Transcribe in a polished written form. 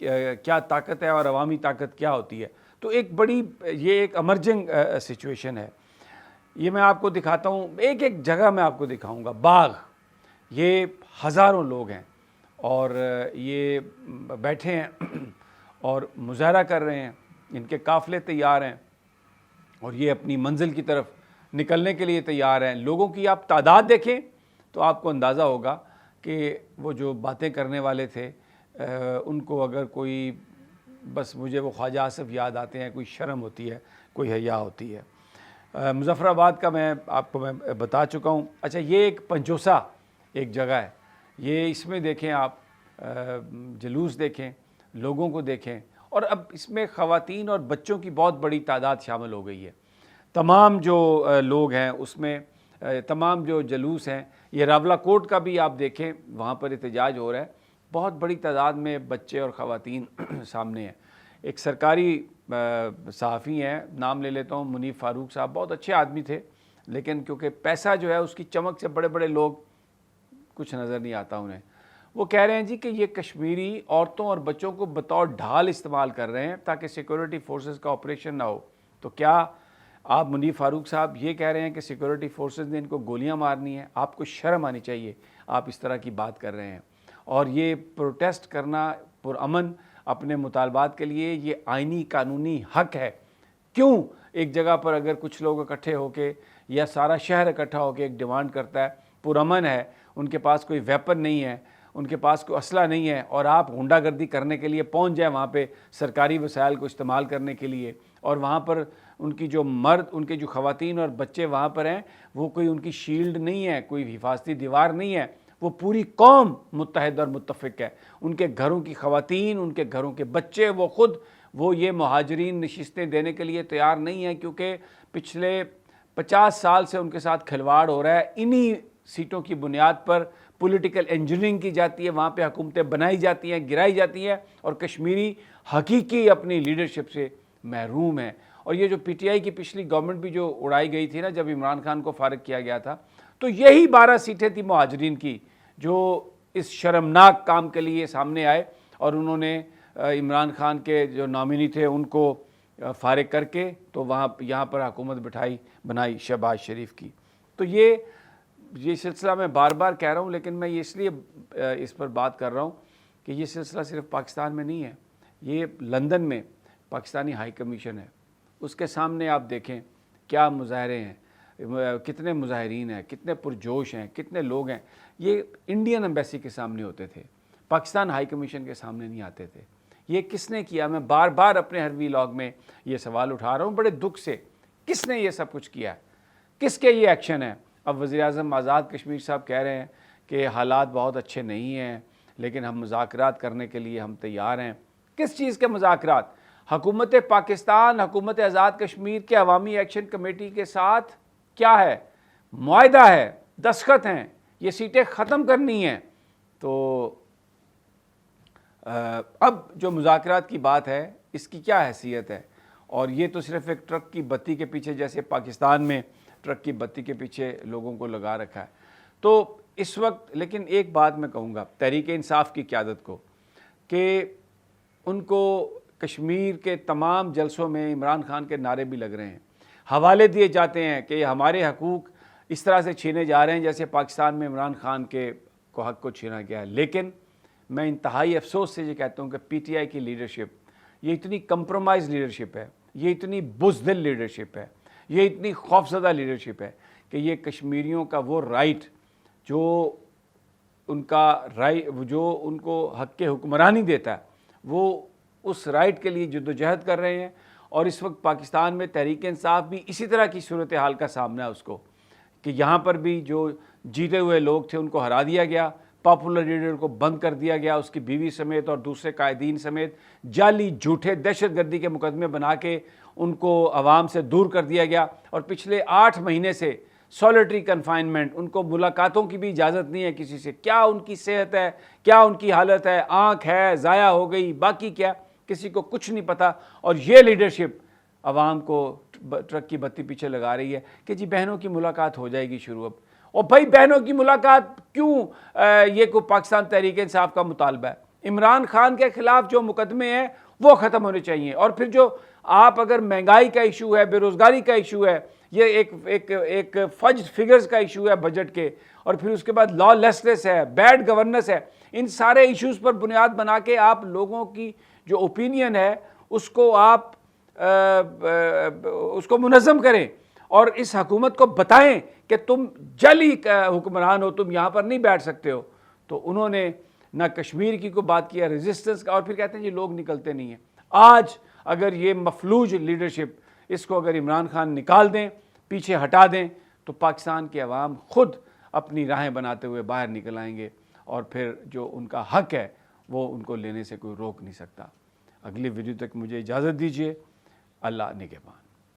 کیا طاقت ہے اور عوامی طاقت کیا ہوتی ہے. تو ایک بڑی یہ ایک امرجنگ سچویشن ہے. یہ میں آپ کو دکھاتا ہوں, ایک ایک جگہ میں آپ کو دکھاؤں گا. باغ, یہ ہزاروں لوگ ہیں اور یہ بیٹھے ہیں اور مظاہرہ کر رہے ہیں, ان کے قافلے تیار ہیں اور یہ اپنی منزل کی طرف نکلنے کے لیے تیار ہیں. لوگوں کی آپ تعداد دیکھیں تو آپ کو اندازہ ہوگا کہ وہ جو باتیں کرنے والے تھے ان کو اگر کوئی, بس مجھے وہ خواجہ آصف یاد آتے ہیں, کوئی شرم ہوتی ہے, کوئی حیا ہوتی ہے. مظفر آباد کا میں آپ کو میں بتا چکا ہوں. اچھا, یہ ایک پنجوسا ایک جگہ ہے, یہ اس میں دیکھیں آپ جلوس دیکھیں, لوگوں کو دیکھیں, اور اب اس میں خواتین اور بچوں کی بہت بڑی تعداد شامل ہو گئی ہے. تمام جو لوگ ہیں اس میں, تمام جو جلوس ہیں, یہ راولہ کوٹ کا بھی آپ دیکھیں, وہاں پر احتجاج ہو رہا ہے. بہت بڑی تعداد میں بچے اور خواتین سامنے ہیں. ایک سرکاری صحافی ہیں, نام لے لیتا ہوں, منیف فاروق صاحب, بہت اچھے آدمی تھے, لیکن کیونکہ پیسہ جو ہے اس کی چمک سے بڑے بڑے لوگ کچھ نظر نہیں آتا انہیں. وہ کہہ رہے ہیں جی کہ یہ کشمیری عورتوں اور بچوں کو بطور ڈھال استعمال کر رہے ہیں تاکہ سیکورٹی فورسز کا آپریشن نہ ہو. تو کیا آپ منیف فاروق صاحب یہ کہہ رہے ہیں کہ سیکورٹی فورسز نے ان کو گولیاں مارنی ہیں؟ آپ کو شرم آنی چاہیے, آپ اس طرح کی بات کر رہے ہیں. اور یہ پروٹیسٹ کرنا پرامن اپنے مطالبات کے لیے یہ آئینی قانونی حق ہے. کیوں ایک جگہ پر اگر کچھ لوگ اکٹھے ہو کے یا سارا شہر اکٹھا ہو کے ایک ڈیمانڈ کرتا ہے, پرامن ہے, ان کے پاس کوئی ویپن نہیں ہے, ان کے پاس کوئی اسلحہ نہیں ہے, اور آپ غنڈہ گردی کرنے کے لیے پہنچ جائیں وہاں پہ سرکاری وسائل کو استعمال کرنے کے لیے, اور وہاں پر ان کی جو مرد, ان کے جو خواتین اور بچے وہاں پر ہیں, وہ کوئی ان کی شیلڈ نہیں ہے, کوئی حفاظتی دیوار نہیں ہے, وہ پوری قوم متحد اور متفق ہے. ان کے گھروں کی خواتین, ان کے گھروں کے بچے, وہ خود وہ یہ مہاجرین نشستیں دینے کے لیے تیار نہیں ہیں, کیونکہ پچھلے 50 سال سے ان کے ساتھ کھلواڑ ہو رہا ہے. انہی سیٹوں کی بنیاد پر پولیٹیکل انجینئرنگ کی جاتی ہے, وہاں پہ حکومتیں بنائی جاتی ہیں, گرائی جاتی ہیں, اور کشمیری حقیقی اپنی لیڈرشپ سے محروم ہے. اور یہ جو پی ٹی آئی کی پچھلی گورنمنٹ بھی جو اڑائی گئی تھی نا, جب عمران خان کو فارغ کیا گیا تھا, تو یہی 12 سیٹیں تھیں مہاجرین کی جو اس شرمناک کام کے لیے سامنے آئے, اور انہوں نے عمران خان کے جو نامینی تھے ان کو فارغ کر کے تو یہاں پر حکومت بنائی شہباز شریف کی. تو یہ سلسلہ میں بار بار کہہ رہا ہوں, لیکن میں یہ اس لیے اس پر بات کر رہا ہوں کہ یہ سلسلہ صرف پاکستان میں نہیں ہے, یہ لندن میں پاکستانی ہائی کمیشن ہے, اس کے سامنے آپ دیکھیں کیا مظاہرے ہیں, کتنے مظاہرین ہیں, کتنے پرجوش ہیں, کتنے لوگ ہیں. یہ انڈین ایمبیسی کے سامنے ہوتے تھے, پاکستان ہائی کمیشن کے سامنے نہیں آتے تھے. یہ کس نے کیا؟ میں بار بار اپنے ہر ویلاگ میں یہ سوال اٹھا رہا ہوں بڑے دکھ سے, کس نے یہ سب کچھ کیا ہے, کس کے یہ ایکشن ہے؟ اب وزیر اعظم آزاد کشمیر صاحب کہہ رہے ہیں کہ حالات بہت اچھے نہیں ہیں, لیکن ہم مذاکرات کرنے کے لیے ہم تیار ہیں. کس چیز کے مذاکرات؟ حکومت پاکستان, حکومت آزاد کشمیر کے عوامی ایکشن کمیٹی کے ساتھ کیا ہے؟ معاہدہ ہے, دستخط ہیں, یہ سیٹیں ختم کرنی ہیں. تو اب جو مذاکرات کی بات ہے اس کی کیا حیثیت ہے؟ اور یہ تو صرف ایک ٹرک کی بتی کے پیچھے, جیسے پاکستان میں ٹرک کی بتی کے پیچھے لوگوں کو لگا رکھا ہے. تو اس وقت لیکن ایک بات میں کہوں گا تحریک انصاف کی قیادت کو, کہ ان کو کشمیر کے تمام جلسوں میں عمران خان کے نعرے بھی لگ رہے ہیں, حوالے دیے جاتے ہیں کہ ہمارے حقوق اس طرح سے چھینے جا رہے ہیں جیسے پاکستان میں عمران خان کے حق کو چھینا گیا ہے. لیکن میں انتہائی افسوس سے یہ کہتا ہوں کہ پی ٹی آئی کی لیڈرشپ یہ اتنی کمپرومائز لیڈرشپ ہے, یہ اتنی بزدل لیڈرشپ ہے, یہ اتنی خوفزدہ لیڈرشپ ہے کہ یہ کشمیریوں کا وہ رائٹ جو ان کو حق کے حکمرانی دیتا ہے, وہ اس رائٹ کے لیے جدوجہد کر رہے ہیں. اور اس وقت پاکستان میں تحریک انصاف بھی اسی طرح کی صورتحال کا سامنا ہے اس کو, کہ یہاں پر بھی جو جیتے ہوئے لوگ تھے ان کو ہرا دیا گیا, پاپولر لیڈر کو بند کر دیا گیا, اس کی بیوی سمیت اور دوسرے قائدین سمیت جعلی جھوٹے دہشت گردی کے مقدمے بنا کے ان کو عوام سے دور کر دیا گیا. اور پچھلے 8 مہینے سے سولیٹری کنفائنمنٹ, ان کو ملاقاتوں کی بھی اجازت نہیں ہے کسی سے. کیا ان کی صحت ہے, کیا ان کی حالت ہے, آنکھ ہے ضائع ہو گئی, باقی کیا, کسی کو کچھ نہیں پتہ. اور یہ لیڈرشپ عوام کو ٹرک کی بتی پیچھے لگا رہی ہے کہ جی بہنوں کی ملاقات ہو جائے گی شروع. اب اور بھائی بہنوں کی ملاقات کیوں, یہ کو پاکستان تحریک انصاف کا مطالبہ ہے, عمران خان کے خلاف جو مقدمے ہیں وہ ختم ہونے چاہیے. اور پھر جو آپ اگر مہنگائی کا ایشو ہے, بے روزگاری کا ایشو ہے, یہ ایک فجر فگرز کا ایشو ہے بجٹ کے, اور پھر اس کے بعد لا لیسنس ہے, بیڈ گورننس ہے, ان سارے ایشوز پر بنیاد بنا کے آپ لوگوں کی جو اوپینین ہے اس کو آپ اس کو منظم کریں اور اس حکومت کو بتائیں کہ تم جعلی حکمران ہو, تم یہاں پر نہیں بیٹھ سکتے ہو. تو انہوں نے نہ کشمیر کی کو بات کیا, ریزسٹنس کا, اور پھر کہتے ہیں یہ لوگ نکلتے نہیں ہیں. آج اگر یہ مفلوج لیڈرشپ اس کو اگر عمران خان نکال دیں, پیچھے ہٹا دیں, تو پاکستان کے عوام خود اپنی راہیں بناتے ہوئے باہر نکل آئیں گے, اور پھر جو ان کا حق ہے وہ ان کو لینے سے کوئی روک نہیں سکتا. اگلی ویڈیو تک مجھے اجازت دیجیے. اللہ نگہبان.